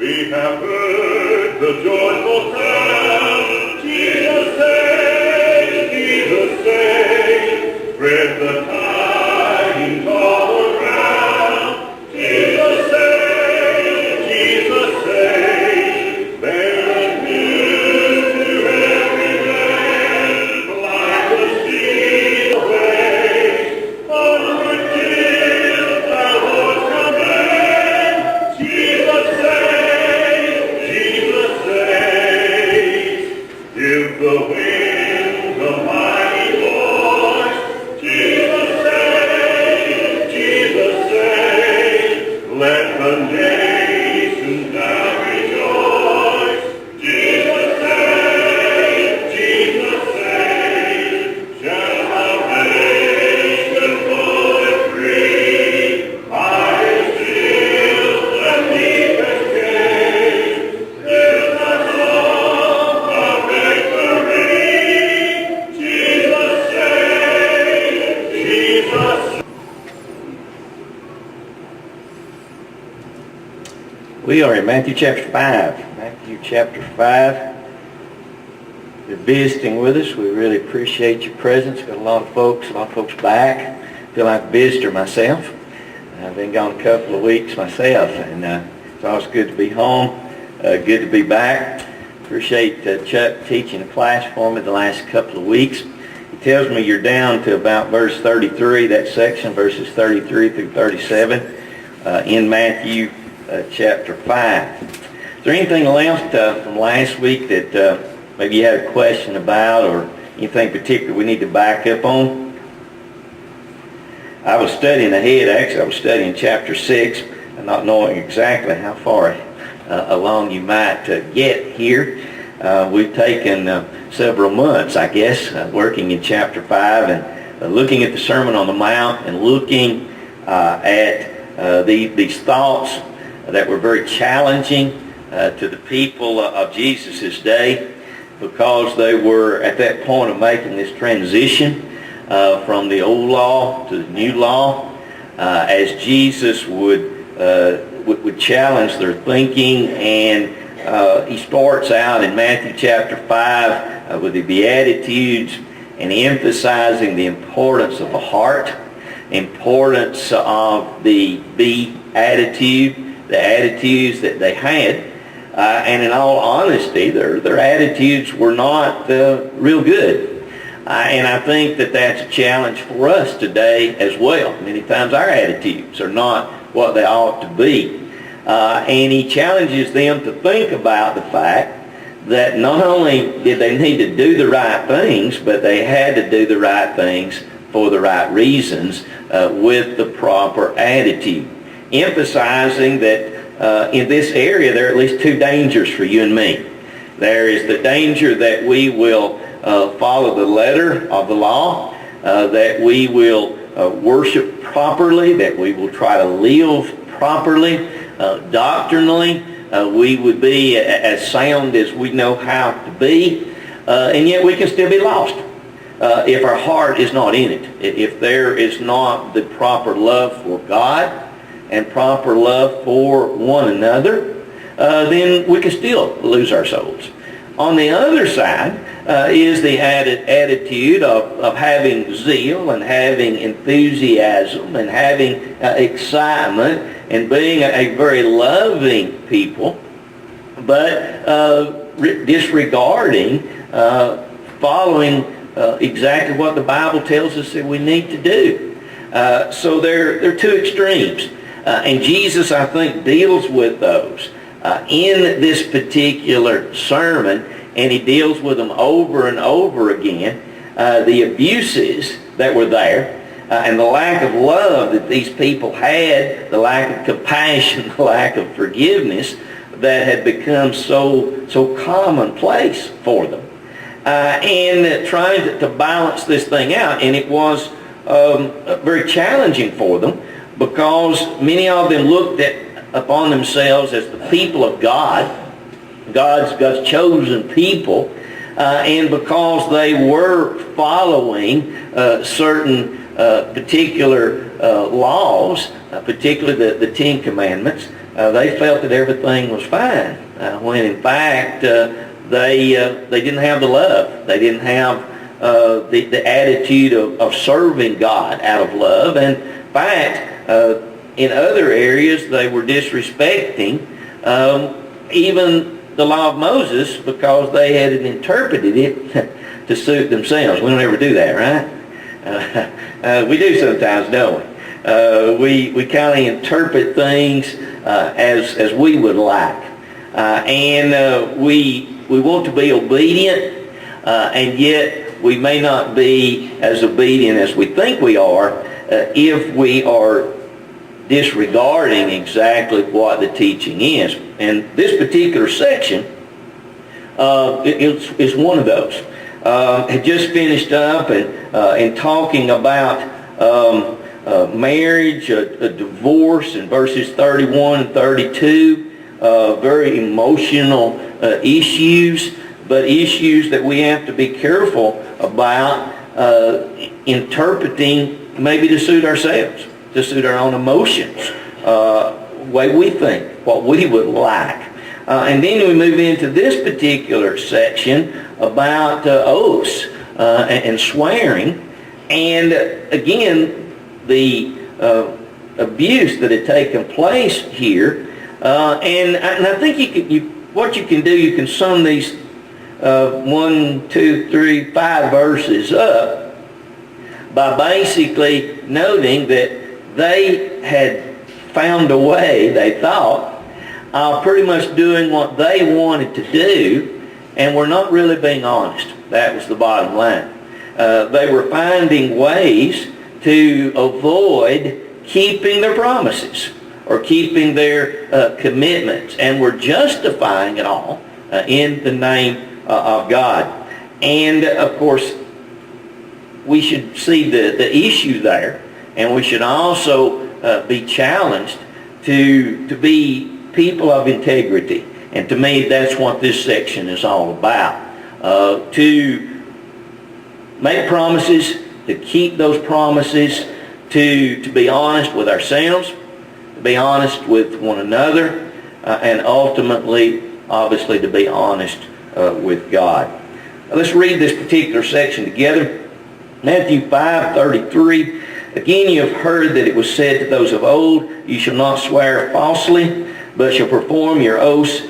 We have heard the joyful sound. Jesus saves, spread the tidings all around. Jesus saves, bear the news to every man. Like the sea waves, onward till the Lord's command. Jesus saves, give the wind a mighty voice. Jesus saves, let the nations now rejoice. Jesus saves, shall salvation full and free. High still the deepest cave, is the song of victory. Jesus saves, We are in Matthew chapter 5. Matthew chapter 5. You're visiting with us. We really appreciate your presence. Got a lot of folks back. I feel like a visitor myself. I've been gone a couple of weeks myself, and it's always good to be home. Good to be back. Appreciate Chuck teaching a class for me the last couple of weeks. He tells me you're down to about verse 33, that section, verses 33 through 37 in Matthew chapter 5. Is there anything left from last week that maybe you had a question about, or anything particular we need to back up on? I was studying ahead. Actually, I was studying chapter 6, and not knowing exactly how far along you might get here. We've taken several months, I guess, working in chapter 5 and looking at the Sermon on the Mount and looking at these thoughts that were very challenging to the people of Jesus' day, because they were at that point of making this transition from the old law to the new law, as Jesus would challenge their thinking. And he starts out in Matthew chapter 5 with the Beatitudes and emphasizing the importance of the heart, importance of the Beatitude, the attitudes that they had. And in all honesty, their attitudes were not real good. And I think that that's a challenge for us today as well. Many times our attitudes are not what they ought to be. And he challenges them to think about the fact that not only did they need to do the right things, but they had to do the right things for the right reasons with the proper attitude. Emphasizing that in this area there are at least two dangers for you and me. There is the danger that we will follow the letter of the law, that we will worship properly, that we will try to live properly, doctrinally. We would be as sound as we know how to be, and yet we can still be lost if our heart is not in it. If there is not the proper love for God and proper love for one another, then we can still lose our souls. On the other side is the added attitude of having zeal and having enthusiasm and having excitement and being a very loving people, but disregarding following exactly what the Bible tells us that we need to do. So they're two extremes. And Jesus, I think, deals with those in this particular sermon, and he deals with them over and over again. The abuses that were there, and the lack of love that these people had, the lack of compassion, the lack of forgiveness that had become so commonplace for them. And trying to balance this thing out, and it was very challenging for them, because many of them looked upon themselves as the people of God, God's chosen people, and because they were following certain particular laws, particularly the Ten Commandments, they felt that everything was fine, when in fact they didn't have the love. They didn't have the attitude of serving God out of love. And in fact, in other areas they were disrespecting even the law of Moses, because they had interpreted it to suit themselves. We don't ever do that, right? We do sometimes, don't we? We kind of interpret things as we would like. And we want to be obedient, and yet we may not be as obedient as we think we are if we are disregarding exactly what the teaching is. And this particular section is one of those. Had just finished up and talking about marriage, a divorce in verses 31 and 32, very emotional issues, but issues that we have to be careful about interpreting maybe to suit ourselves, to suit our own emotions, way we think, what we would like. And then we move into this particular section about oaths and swearing, and again, the abuse that had taken place here. And I think what you can do, you can sum these 1, 2, 3, 5 verses up by basically noting that they had found a way, they thought, pretty much doing what they wanted to do, and were not really being honest. That was the bottom line. They were finding ways to avoid keeping their promises or keeping their commitments, and were justifying it all in the name of God. And of course, we should see the issue there, and we should also be challenged to be people of integrity. And to me, that's what this section is all about. To make promises, to keep those promises, to be honest with ourselves, to be honest with one another, and ultimately, obviously, to be honest with God. Now, let's read this particular section together. Matthew 5:33. Again, you have heard that it was said to those of old, you shall not swear falsely, but shall perform your oaths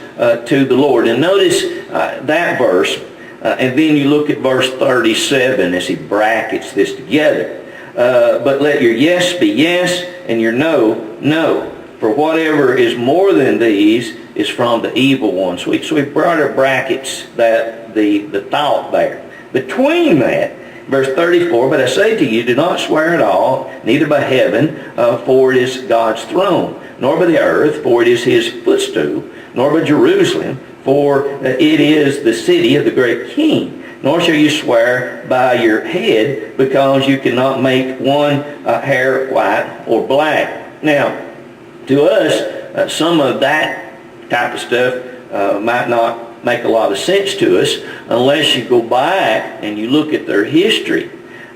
to the Lord. And notice that verse, and then you look at verse 37 as he brackets this together. But let your yes be yes, and your no, no. For whatever is more than these is from the evil one. So we brought our brackets, that the thought there. Between that, verse 34, but I say to you, do not swear at all, neither by heaven, for it is God's throne, nor by the earth, for it is his footstool, nor by Jerusalem, for it is the city of the great king. Nor shall you swear by your head, because you cannot make one hair white or black. Now, to us, some of that type of stuff might not make a lot of sense to us unless you go back and you look at their history.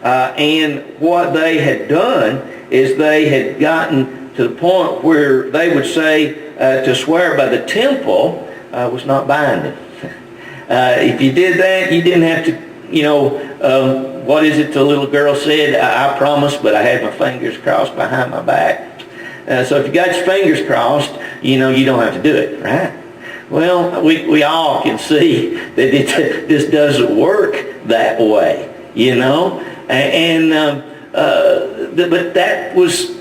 And what they had done is they had gotten to the point where they would say to swear by the temple was not binding. If you did that, you didn't have to, what is it the little girl said? I promised, but I had my fingers crossed behind my back. So if you got your fingers crossed, you don't have to do it, right? Well, we all can see that this doesn't work that way, but that was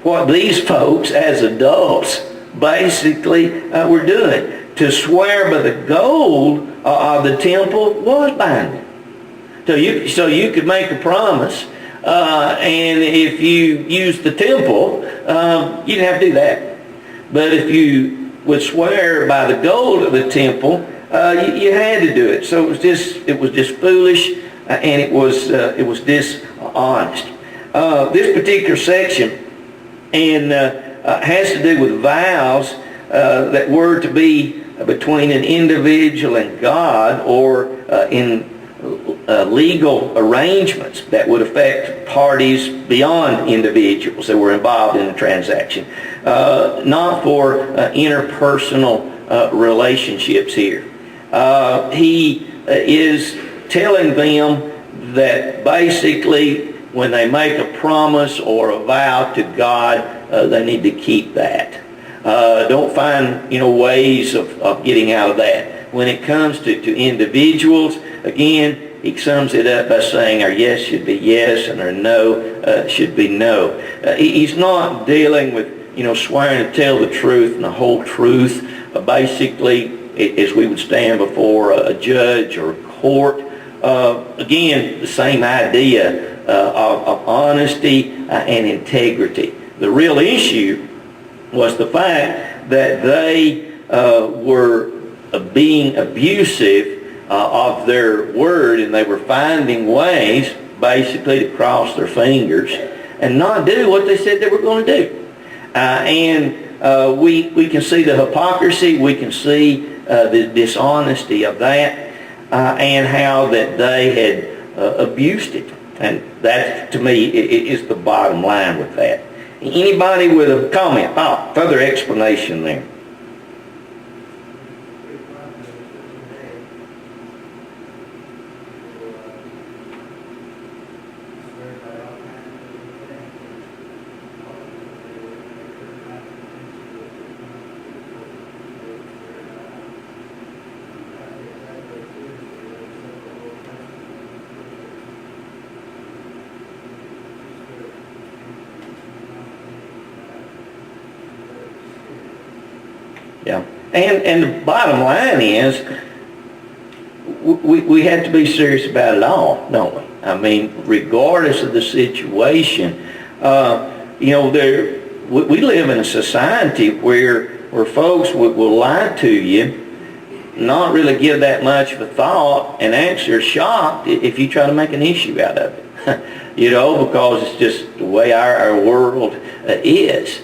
what these folks as adults basically were doing. To swear by the gold of the temple was binding. So you could make a promise, and if you used the temple, you didn't have to do that. But if you would swear by the gold of the temple, you had to do it. So it was just foolish, and it was dishonest. This particular section has to do with vows that were to be between an individual and God, or in legal arrangements that would affect parties beyond individuals that were involved in the transaction. not for interpersonal relationships here. He is telling them that basically when they make a promise or a vow to God, they need to keep that. Don't find ways of getting out of that. When it comes to individuals, again, he sums it up by saying our yes should be yes and our no should be no. He's not dealing with swearing to tell the truth and the whole truth. Basically, as we would stand before a judge or a court. Again, the same idea of honesty and integrity. The real issue was the fact that they were being abusive of their word, and they were finding ways basically to cross their fingers and not do what they said they were going to do. We can see the hypocrisy, we can see the dishonesty of that, and how that they had abused it. And that, to me, is the bottom line with that. Anybody with a comment? Further explanation there. Yeah, and the bottom line is we have to be serious about it all, don't we? I mean, regardless of the situation, we live in a society where folks will lie to you, not really give that much of a thought, and actually are shocked if you try to make an issue out of it. Because it's just the way our world is.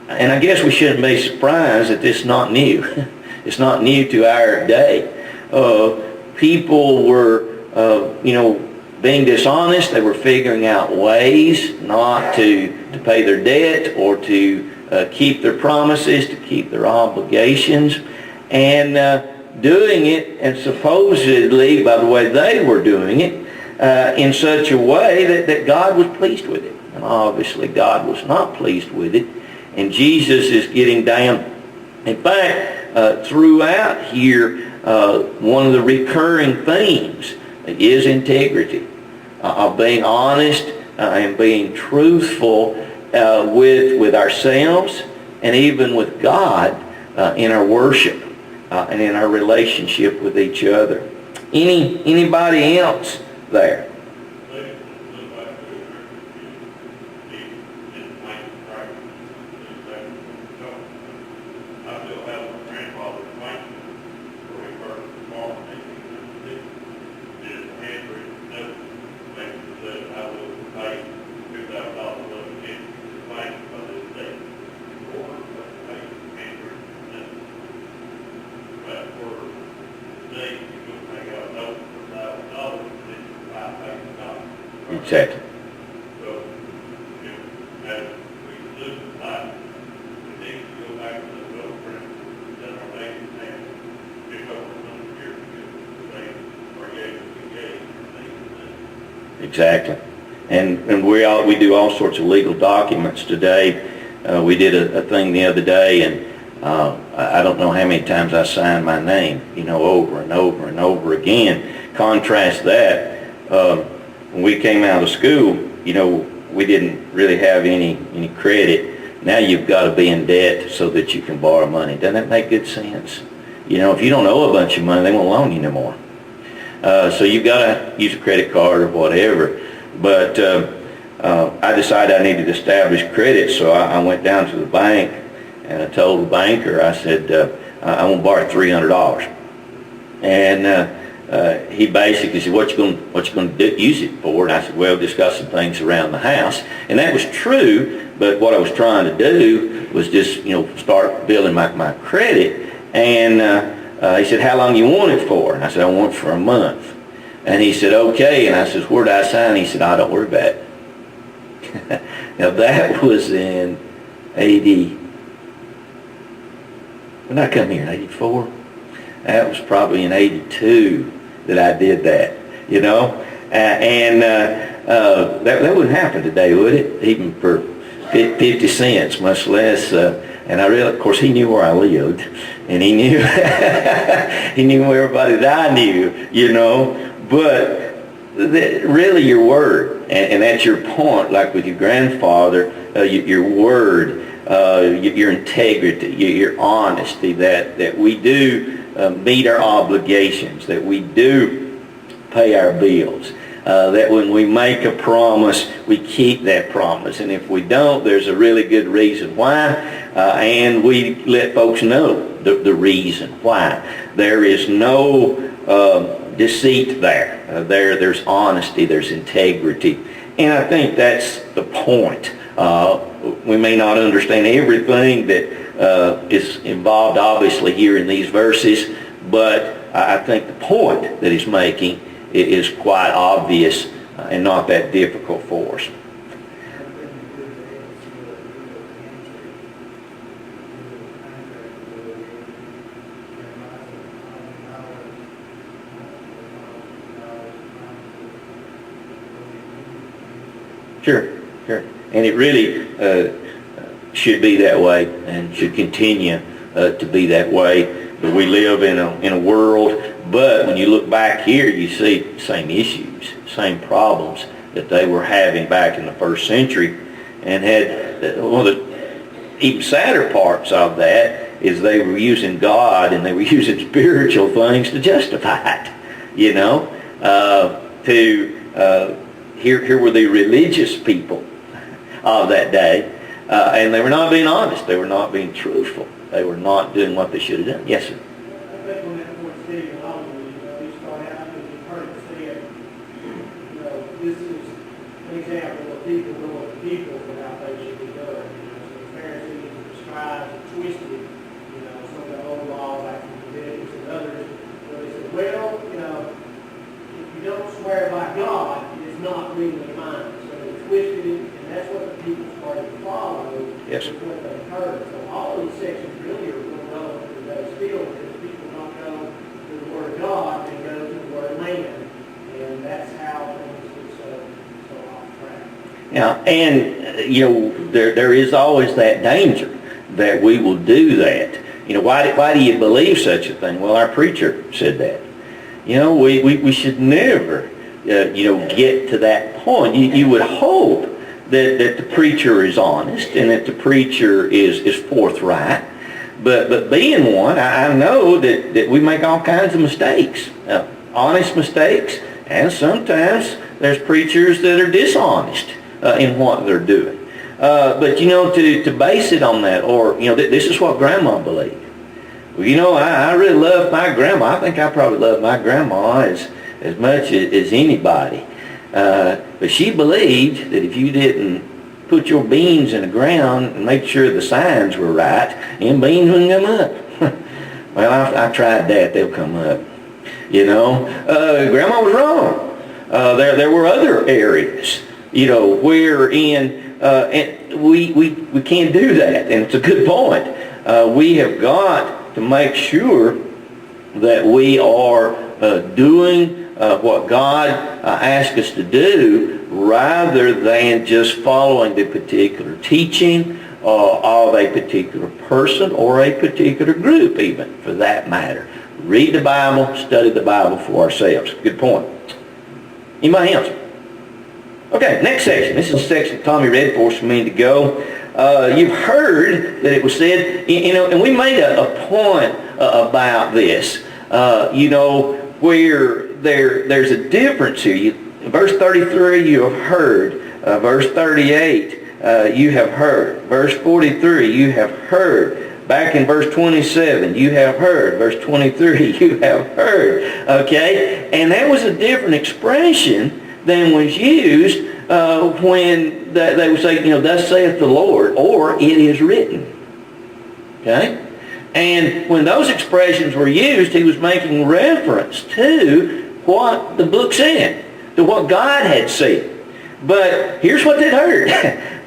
And I guess we shouldn't be surprised that this is not new. It's not new to our day. People were, being dishonest. They were figuring out ways not to pay their debt or to keep their promises, to keep their obligations, and doing it, and supposedly, by the way they were doing it, in such a way that God was pleased with it. And obviously God was not pleased with it. And Jesus is getting down. In fact, throughout here, one of the recurring themes is integrity, of being honest and being truthful with ourselves and even with God in our worship and in our relationship with each other. Anybody else there? Exactly. So, as we live in life, we need to go back to the blueprint that our ladies had picked up 100 years ago. They are able to engage in things. Exactly. And we do all sorts of legal documents today. We did a thing the other day, and I don't know how many times I signed my name, over and over and over again. Contrast that. When we came out of school, we didn't really have any credit. Now you've got to be in debt so that you can borrow money. Doesn't that make good sense? If you don't owe a bunch of money, they won't loan you no more. So you've got to use a credit card or whatever. But I decided I needed to establish credit, so I went down to the bank and I told the banker, I said, I want to borrow $300. And he basically said, what you going to use it for? And I said, well, just got some things around the house. And that was true, but what I was trying to do was just, start building my credit. And he said, how long you want it for? And I said, I want it for a month. And he said, okay. And I said, where do I sign? He said, don't worry about it. Now that was in 80, when I come here, in 84? That was probably in 82 that I did that, you know? That wouldn't happen today, would it? Even for 50 cents, much less. And I really, of course, he knew where I lived, and he knew he knew everybody that I knew, you know. But really, your word, and that's your point. Like with your grandfather, your word, your integrity, your honesty, that we do meet our obligations, that we do pay our bills. That when we make a promise, we keep that promise. And if we don't, there's a really good reason why. And we let folks know the reason why. There is no deceit there. There's honesty, there's integrity. And I think that's the point. We may not understand everything that is involved, obviously, here in these verses, but I think the point that he's making is quite obvious and not that difficult for us. Sure. And it really should be that way and should continue to be that way. But we live in a world, but when you look back here, you see the same issues, same problems that they were having back in the first century, and had one of the even sadder parts of that is they were using God and they were using spiritual things to justify it, you know. Here were the religious people of that day, and they were not being honest. They were not being truthful. They were not doing what they should have done. Yes, sir. I think when that point Stephen Holland, he started out and he heard it said, this is an example of people going to people without they should be done. So the Pharisees and the scribes twisted, some of the old laws like Leviticus and others. So they said, well, if you don't swear by God, it's not legally binding. So they twisted it, and that's what the people started to follow. Yes, sir. What they heard. So all these sections really are going on today still, because people don't go to the Word of God, they go to the Word of man. And that's how things get so off track. Yeah, and there is always that danger that we will do that. Why do you believe such a thing? Well, our preacher said that. We should never get to that point. You would hope that the preacher is honest and that the preacher is forthright. But being one, I know that we make all kinds of mistakes, honest mistakes, and sometimes there's preachers that are dishonest in what they're doing. But to base it on that, or this is what Grandma believed. Well, I really love my grandma. I think I probably love my grandma as much as anybody. But she believed that if you didn't put your beans in the ground and make sure the signs were right, them beans wouldn't come up. Well, I tried that. They'll come up. Grandma was wrong. There were other areas, wherein we can't do that. And it's a good point. We have got to make sure that we are doing what God asked us to do, rather than just following the particular teaching of a particular person or a particular group, even, for that matter. Read the Bible, study the Bible for ourselves. Good point. Anybody else? Okay, next section. This is a section Tommy read for us a minute ago. You've heard that it was said, and we made a point about this, where there's a difference here. In verse 33, you have heard. Verse 38, you have heard. Verse 43, you have heard. Back in verse 27, you have heard. Verse 23, you have heard. Okay? And that was a different expression than was used when they would say, thus saith the Lord, or it is written. Okay? And when those expressions were used, he was making reference to what the book said, to what God had said. But here's what they'd heard.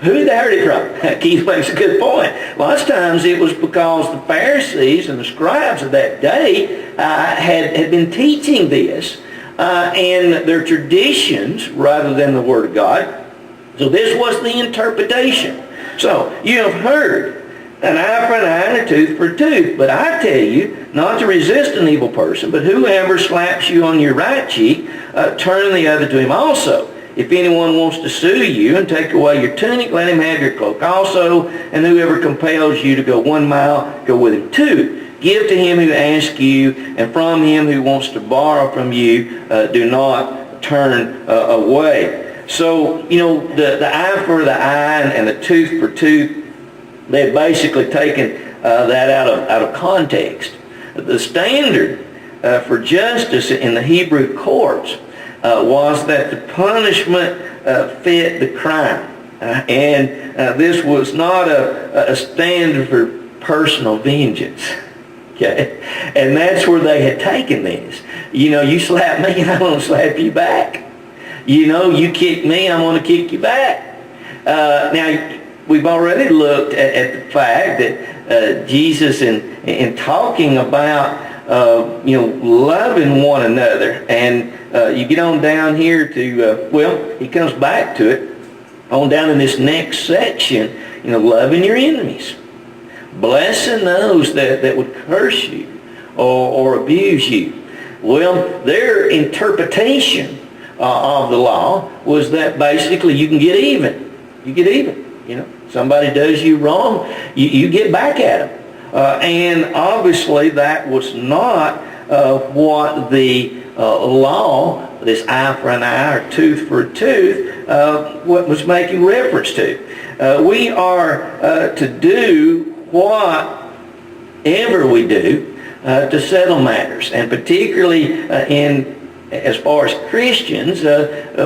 Who had they heard it from? Keith makes a good point. Lots of times it was because the Pharisees and the scribes of that day had been teaching this and their traditions rather than the Word of God. So this was the interpretation. So you have heard an eye for an eye and a tooth for a tooth. But I tell you not to resist an evil person, but whoever slaps you on your right cheek, turn the other to him also. If anyone wants to sue you and take away your tunic, let him have your cloak also. And whoever compels you to go 1 mile, go with him 2. Give to him who asks you, and from him who wants to borrow from you, do not turn away. So, the eye for the eye and the tooth for tooth, they had basically taken that out of context. The standard for justice in the Hebrew courts was that the punishment fit the crime. And this was not a standard for personal vengeance. Okay? And that's where they had taken this. You slap me and I'm going to slap you back. You kick me, I'm going to kick you back. Now, we've already looked at the fact that Jesus, in talking about loving one another, and you get on down here to, he comes back to it, on down in this next section, loving your enemies, blessing those that would curse you or abuse you. Well, their interpretation of the law was that basically you can get even. You get even. Somebody does you wrong, you get back at them. And obviously that was not what the law, this eye for an eye or tooth for a tooth, what was making reference to. We are to do whatever we do to settle matters, and particularly as far as Christians,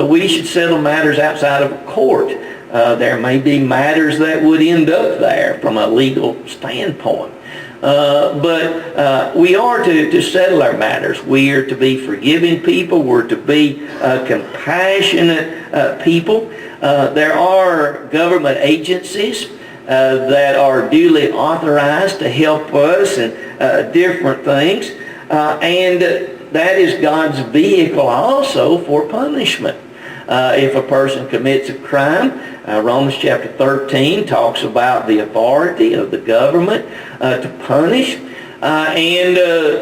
we should settle matters outside of a court. There may be matters that would end up there from a legal standpoint. But we are to settle our matters. We are to be forgiving people. We're to be compassionate people. There are government agencies that are duly authorized to help us in different things. And that is God's vehicle also for punishment. If a person commits a crime, Romans chapter 13 talks about the authority of the government to punish. And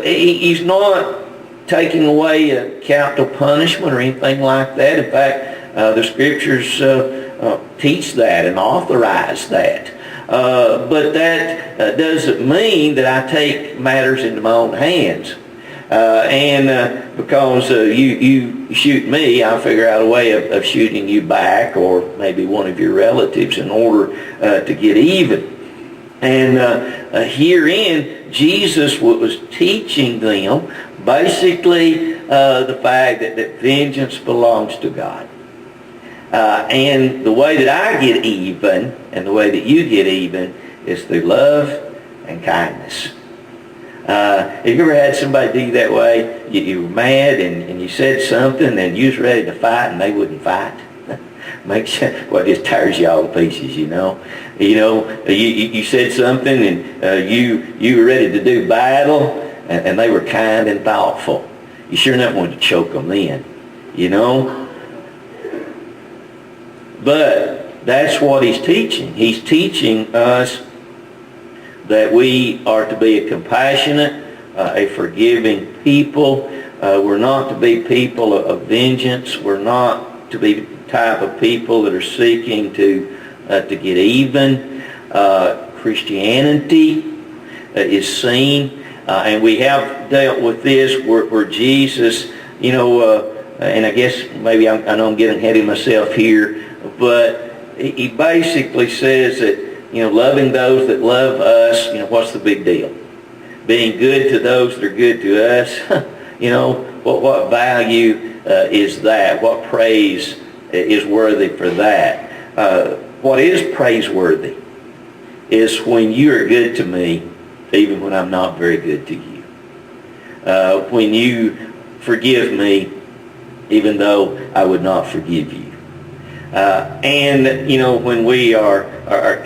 he's not taking away capital punishment or anything like that. In fact, the scriptures teach that and authorize that. But that doesn't mean that I take matters into my own hands. Because you shoot me, I'll figure out a way of shooting you back, or maybe one of your relatives, in order to get even. And herein, Jesus was teaching them basically the fact that vengeance belongs to God. And the way that I get even, and the way that you get even, is through love and kindness. Have you ever had somebody do you that way? You were mad and you said something and you was ready to fight and they wouldn't fight? Well, it just tears you all to pieces, you said something and you were ready to do battle and they were kind and thoughtful. You sure enough wanted to choke them then, But that's what he's teaching. He's teaching us that we are to be a compassionate, a forgiving people. We're not to be people of vengeance. We're not to be the type of people that are seeking to get even. Christianity is seen, and we have dealt with this where Jesus, and I guess maybe I know I'm getting ahead of myself here, but he basically says that loving those that love us, what's the big deal? Being good to those that are good to us, what value is that? What praise is worthy for that? What is praiseworthy is when you are good to me, even when I'm not very good to you. When you forgive me, even though I would not forgive you. And, when we are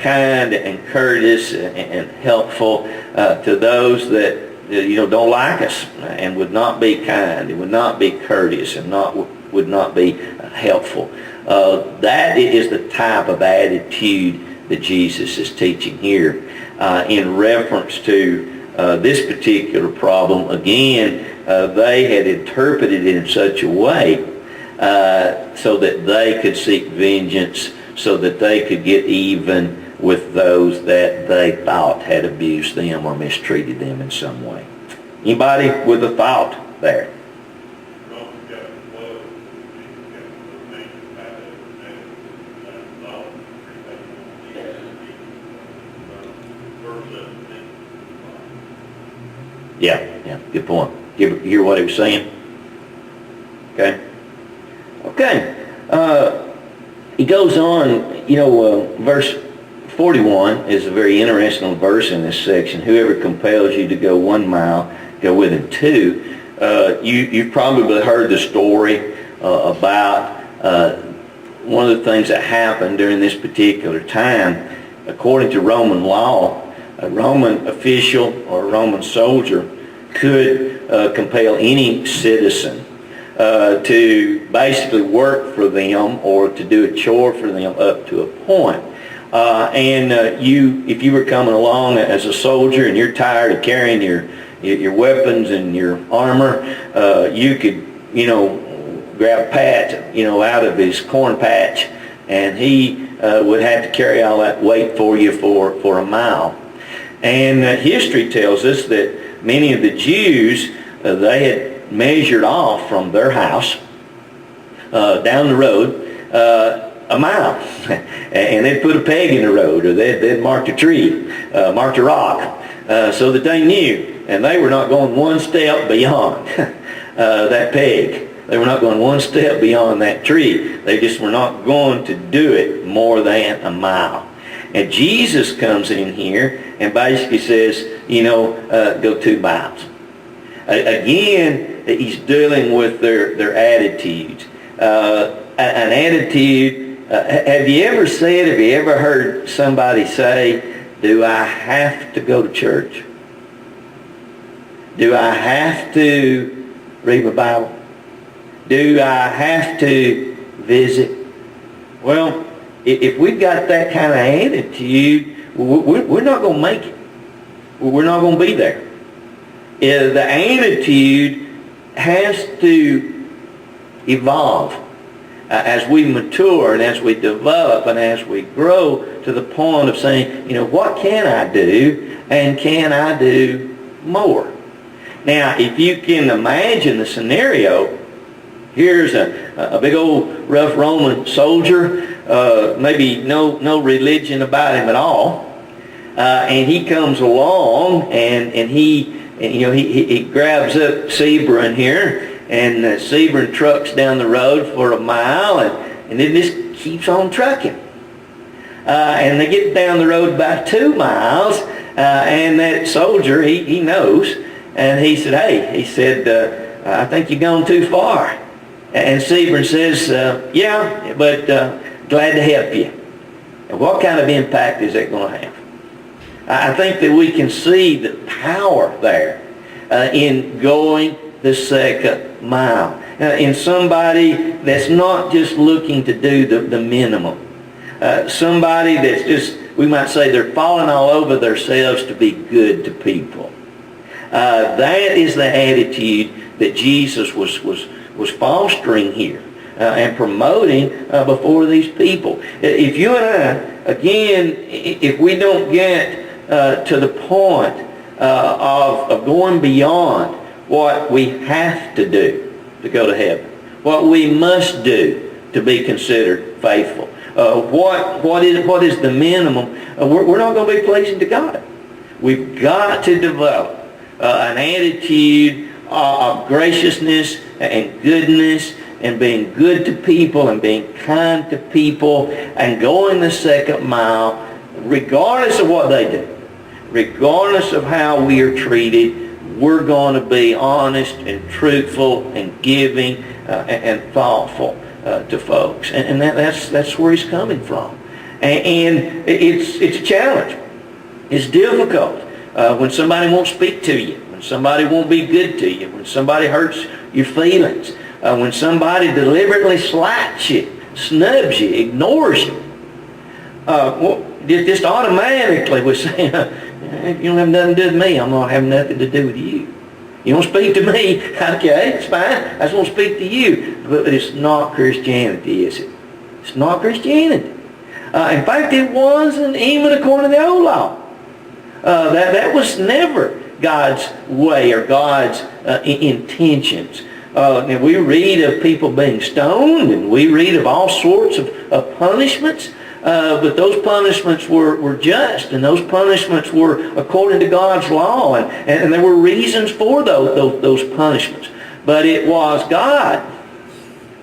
kind and courteous and helpful to those that, don't like us and would not be kind and would not be courteous and would not be helpful, that is the type of attitude that Jesus is teaching here in reference to this particular problem. Again, they had interpreted it in such a way so that they could seek vengeance, so that they could get even with those that they thought had abused them or mistreated them in some way. Anybody with a thought there? Yeah, good point. Hear what he was saying? Okay. He goes on, verse 41 is a very interesting verse in this section. Whoever compels you to go 1 mile, go with him 2. You've probably heard the story about one of the things that happened during this particular time. According to Roman law, a Roman official or a Roman soldier could compel any citizen to basically work for them or to do a chore for them up to a point. If you were coming along as a soldier and you're tired of carrying your weapons and your armor, you could, grab Pat, out of his corn patch, and he would have to carry all that weight for you for a mile. And history tells us that many of the Jews, they had measured off from their house down the road a mile. And they'd put a peg in the road, or they'd marked a tree, marked a rock, so that they knew. And they were not going one step beyond that peg. They were not going one step beyond that tree. They just were not going to do it more than a mile. And Jesus comes in here and basically says, go 2 miles. Again, he's dealing with their attitudes. An attitude, have you ever heard somebody say, do I have to go to church? Do I have to read my Bible? Do I have to visit? Well, if we've got that kind of attitude, we're not going to make it. We're not going to be there. The attitude has to evolve as we mature and as we develop and as we grow to the point of saying, what can I do and can I do more? Now, if you can imagine the scenario, here's a big old rough Roman soldier, maybe no religion about him at all, and he comes along and he grabs up Sebring here, and Sebring trucks down the road for a mile, and then just keeps on trucking. And they get down the road about 2 miles, and that soldier, he knows, and he said, I think you've gone too far. And Sebring says, yeah, but glad to help you. And what kind of impact is that going to have? I think that we can see the power there in going the 2nd mile. In somebody that's not just looking to do the minimum. Somebody that's just, we might say, they're falling all over themselves to be good to people. That is the attitude that Jesus was fostering here and promoting before these people. If you and I, again, if we don't get to the point of going beyond what we have to do to go to heaven, what we must do to be considered faithful, what is the minimum, we're not going to be pleasing to God. We've got to develop an attitude of graciousness and goodness and being good to people and being kind to people and going the 2nd mile regardless of what they do, regardless of how we are treated. We're going to be honest and truthful and giving and thoughtful to folks. And that's where he's coming from. And it's a challenge. It's difficult when somebody won't speak to you, when somebody won't be good to you, when somebody hurts your feelings, when somebody deliberately slights you, snubs you, ignores you. Just automatically we say, you don't have nothing to do with me, I'm going to have nothing to do with you. You don't speak to me, okay, it's fine, I just won't speak to you. But it's not Christianity, is it? It's not Christianity. In fact, it wasn't even according to the old law. That was never God's way or God's intentions. And we read of people being stoned, and we read of all sorts of punishments, but those punishments were just, and those punishments were according to God's law, and there were reasons for those punishments. But it was God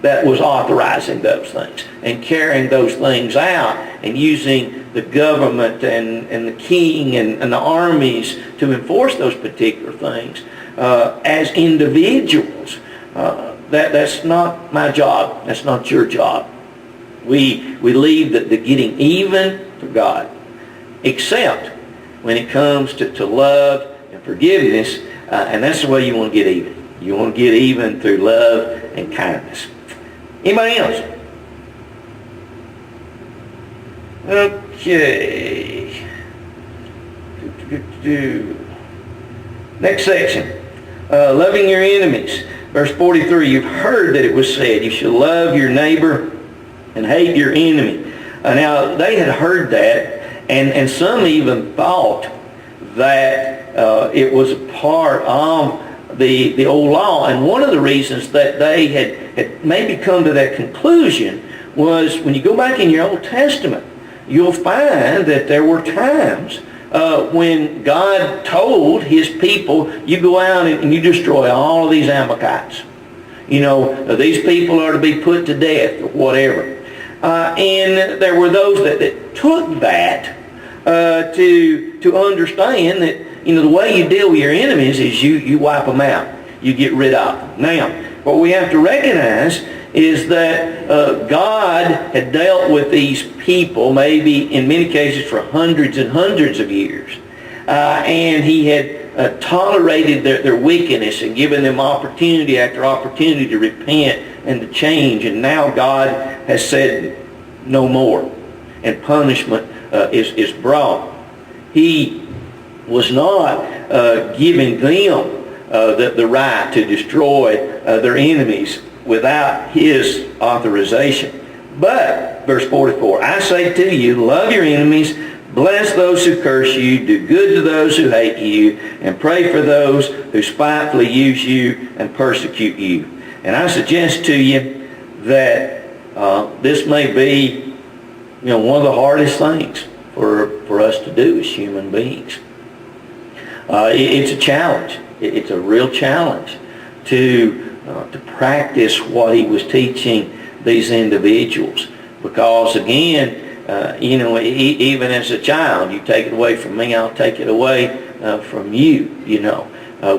that was authorizing those things and carrying those things out and using the government and the king and the armies to enforce those particular things as individuals. That's not my job. That's not your job. We leave the getting even to God, except when it comes to love and forgiveness, and that's the way you want to get even. You want to get even through love and kindness. Anybody else? Okay. Next section. Loving your enemies. Verse 43, you've heard that it was said, you shall love your neighbor and hate your enemy. Now, they had heard that, and some even thought that it was a part of the old law. And one of the reasons that they had maybe come to that conclusion was when you go back in your Old Testament, you'll find that there were times when God told his people, you go out and you destroy all of these Amalekites. You know, these people are to be put to death or whatever. And there were those that took that to understand that, you know, the way you deal with your enemies is you wipe them out. You get rid of them. Now, what we have to recognize is that God had dealt with these people maybe in many cases for hundreds and hundreds of years. And he had tolerated their wickedness and given them opportunity after opportunity to repent and to change. And now God has said no more. And punishment is brought. He was not giving them the right to destroy their enemies without his authorization. But, verse 44, I say to you, love your enemies, bless those who curse you, do good to those who hate you, and pray for those who spitefully use you and persecute you. And I suggest to you that this may be, you know, one of the hardest things for us to do as human beings. It's a challenge. It's a real challenge to practice what he was teaching these individuals. Because again, you know, even as a child, you take it away from me, I'll take it away from you. You know,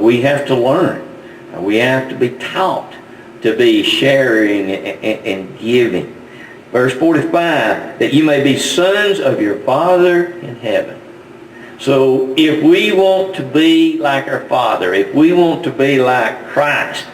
we have to learn. We have to be taught to be sharing and giving. Verse 45, that you may be sons of your Father in heaven. So if we want to be like our Father, if we want to be like Christ,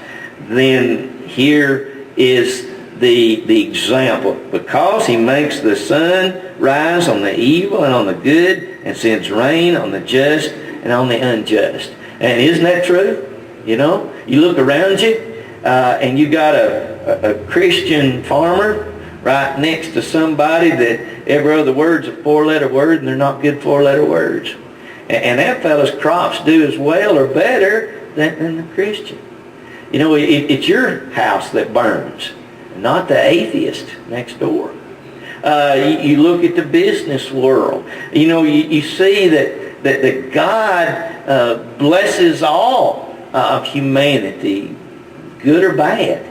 then here is the example. Because he makes the sun rise on the evil and on the good, and sends rain on the just and on the unjust. And isn't that true? You know, you look around you, and you got a Christian farmer right next to somebody that every other word's a four-letter word, and they're not good four-letter words. And that fellow's crops do as well or better than the Christian. You know, it's your house that burns, not the atheist next door. You look at the business world. You know, you see that God blesses all of humanity, good or bad.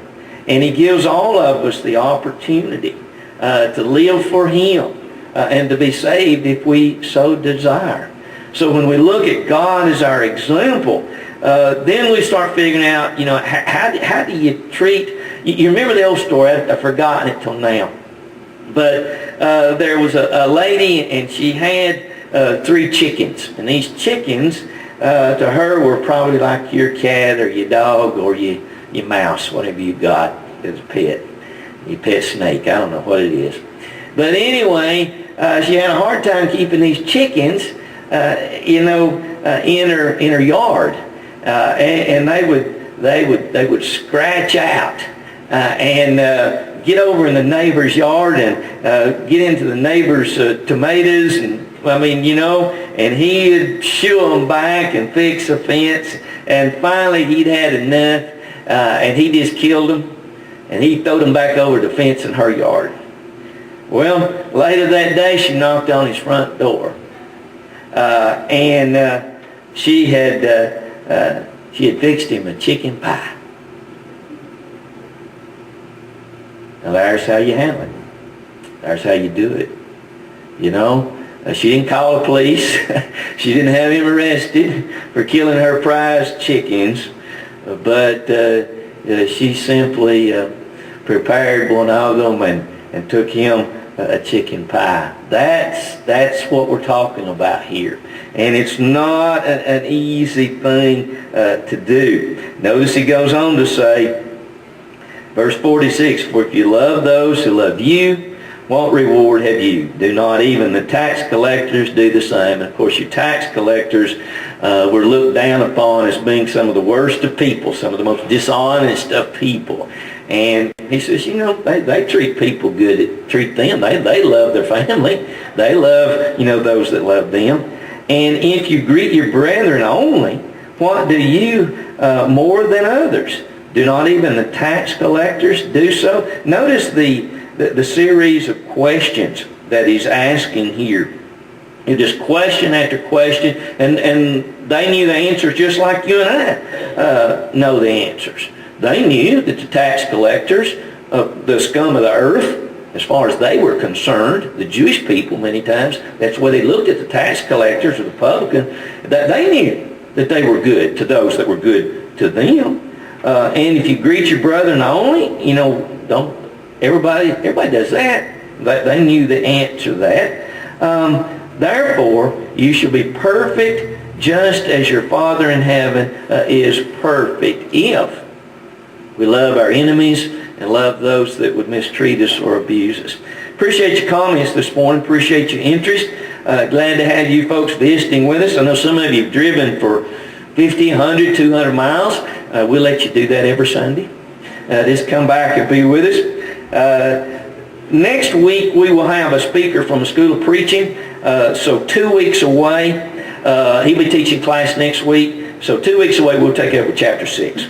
And he gives all of us the opportunity to live for him and to be saved if we so desire. So when we look at God as our example, then we start figuring out, you know, how do you treat, You remember the old story? I've forgotten it till now. But there was a lady, and she had 3 chickens. And these chickens, to her, were probably like your cat or your dog or your mouse, whatever you got as a pet. Your pet snake, I don't know what it is. But anyway, she had a hard time keeping these chickens, in her yard, and they would scratch out and get over in the neighbor's yard and get into the neighbor's tomatoes, and and he'd shoo them back and fix a fence, and finally he'd had enough, and he just killed them, and he threw them back over the fence in her yard. Well, later that day, she knocked on his front door, and she had fixed him a chicken pie. Now, there's how you handle it. There's how you do it. She didn't call the police. She didn't have him arrested for killing her prized chickens, but she simply prepared one of them and took him a chicken pie. That's what we're talking about here. And it's not an easy thing to do. Notice he goes on to say, verse 46, for if you love those who love you, what reward have you? Do not even the tax collectors do the same? And of course, your tax collectors were looked down upon as being some of the worst of people, some of the most dishonest of people. And he says, they treat people good, treat them. They love their family. They love, those that love them. And if you greet your brethren only, what do you more than others? Do not even the tax collectors do so? Notice the series of questions that he's asking here. It's just question after question, and they knew the answers just like you and I know the answers. They knew that the tax collectors, the scum of the earth, as far as they were concerned, the Jewish people many times, that's where they looked at the tax collectors or the publican, that they knew that they were good to those that were good to them. And if you greet your brethren only, don't everybody does that. They knew the answer to that. Therefore, you shall be perfect just as your Father in heaven is perfect. If we love our enemies and love those that would mistreat us or abuse us. Appreciate your comments this morning. Appreciate your interest. Glad to have you folks visiting with us. I know some of you have driven for 50, 100, 200 miles. We'll let you do that every Sunday. Just come back and be with us. Next week we will have a speaker from the School of Preaching. So 2 weeks away. He'll be teaching class next week. So 2 weeks away we'll take over chapter 6.